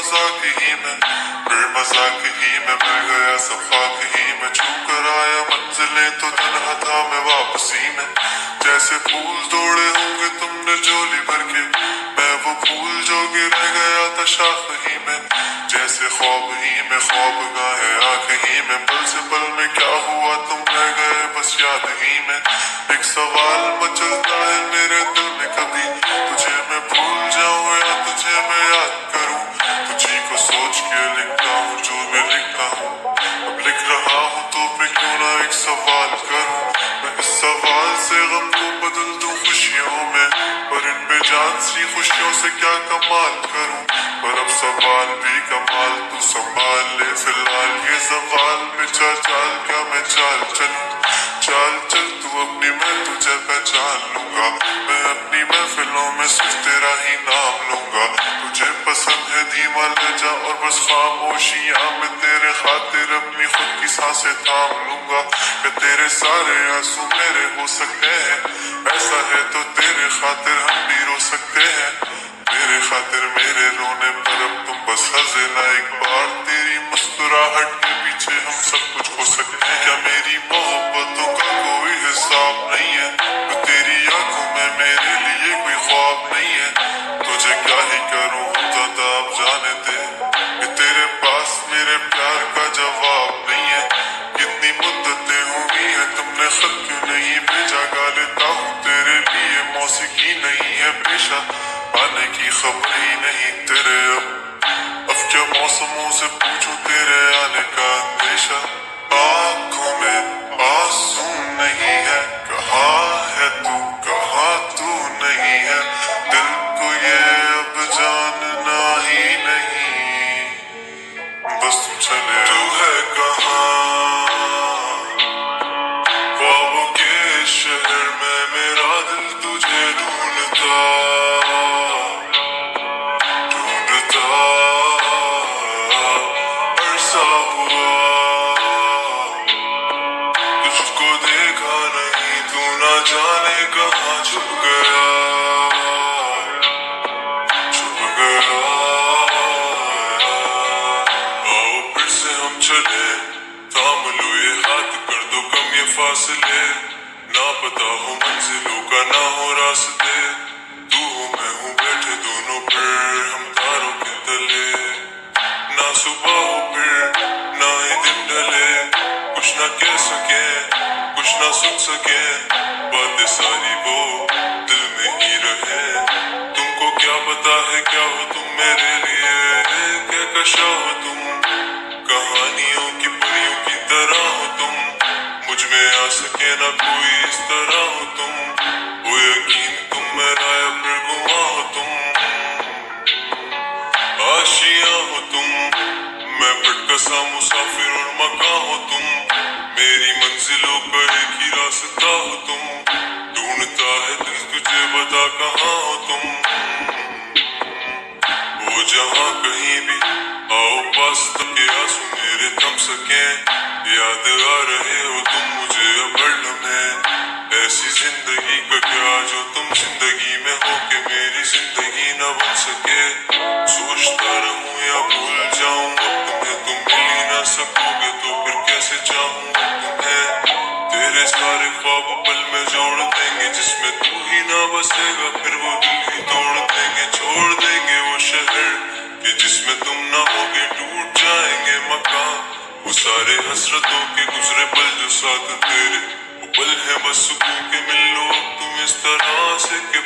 मजाक ही में, फिर मजाक ही में मिल गया सब खाक ही में। छू कर आया मंजिलें तो तन्हा था मैं वापसी में। जैसे फूल तोड़े होंगे तुमने झोली भर के, मैं वो फूल जो गिर गया था शाख ही में। जैसे ख्वाब ही में ख्वाब गाहे आँख ही में, पल से पल में क्या हुआ तुम रह गए बस याद ही में। एक सवाल मचलता है मेरे दिल में, कभी तुझे मैं भूल जाऊं या तुझे मैं याद करूं। तुझी को सोच के लिखता हूँ जो मैं लिखता हूँ, अब लिख रहा हूँ तो फिर क्यों ना एक सवाल करूं। मैं इस सवाल से गम को बदल दूं खुशियों में, पर इन बेजान सी खुशियों से क्या कमाल करूं। पर अब सवाल भी कमाल तू संभाल ले फिलहाल ये सवाल में। चाल चाल क्या मैं चाल चलूं, चाल चल तू अपनी मैं तुझे पहचान लूंगा। मैं अपनी महफिलों में सिर्फ तेरा ही नाम लूंगा। तुझे पसंद है धीमा लहजा और बस खामोशियां, मैं तेरे खातिर अपनी खुद की सांसें थाम लूंगा। कि तेरे सारे आंसू मेरे हो सकते हैं, ऐसा है तो तेरे खातिर हम भी रो सकते हैं। मेरे खातिर मेरे रोने पर अब तुम बस हंसे ना एक बार, तेरी मुस्कुराहट के पीछे हम सब कुछ खो सकते हैं। क्या मेरी मोहब्बतों का कोई हिसाब नहीं है, तो तेरी आंखों में मेरे लिए कोई ख्वाब नहीं है। तुझे क्या ही करूं हम ज्यादा अब जाने दे, कि तेरे पास मेरे प्यार का जवाब नहीं है। कितनी मुद्दतें हुई है तुमने खत क्यों नहीं भेजा, गा लेता हूँ तेरे लिए मौसीकी नहीं है पेशा। आने की खबर ही नहीं तेरे अब क्या मौसमों से पूछूं तेरे आने का अंदेशा। आंखों में आंसू नहीं है, कहाँ है तू नहीं है। दिल को ये अब जानना ही नहीं, बस तुम चले तू है कहाँ। ख्वाबों के शहर में मेरा दिल तुझे ढूंढता अरसा हुआ, तुझको देखा नहीं तू ना जाने कहाँ छुप गया, छुप गया। आओ फिर से हम चले, थाम लो ये हाथ कर दो कम ये फासले। ना पता हो मंजिलों का ना हो रास्ते, तू हो मैं हूँ बैठे दोनों फिर हम तारों के तले। ना सुबह हो फिर ना ही दिन ढले, कुछ ना कह सके कुछ ना सुन सके, बातें सारी वो दिल में ही रहे। तुमको क्या पता है क्या हो तुम मेरे लिए, क्या कशा हो तुम कहानियों की परियों की तरह हो तुम। मुझ में आ सके ना कोई इस तरह हो तुम, वो यकीन तुम मेरा या फिर गुमा हो तुम। आशियां हो तुम, मैं भटका सा मुसाफिर और मकां हो तुम। मेरी मंजिलों का एक ही रास्ता हो तुम, ढूंढता है दिल तुझे बता कहाँ हो तुम। वो जहाँ कहीं भी आओ पास तक आंसू मेरे थम सके, याद आ रहे हो तुम मुझे अब हर लम्हे। ऐसी जिंदगी का क्या जो तुम जिंदगी में हो के मेरी जिंदगी न बन सके। सोचता रहूं या भूल जाऊं अब तुम्हें, तुम मिल ही ना सकोगे तो फिर कैसे चाहूं तुम्हें। तेरे सारे ख्वाब पल में जोड़ देंगे, जिसमें तू ही ना बसेगा फिर वो दिल ही तोड़ देंगे। छोड़ देंगे वो शहर कि जिसमें तुम ना होगे, टूट जाएंगे मकान वो सारे हसरतों के गुजरे पल जो साथ तेरे, वो पल है बस सुकून के मिल लो अब तुम इस तरह से कि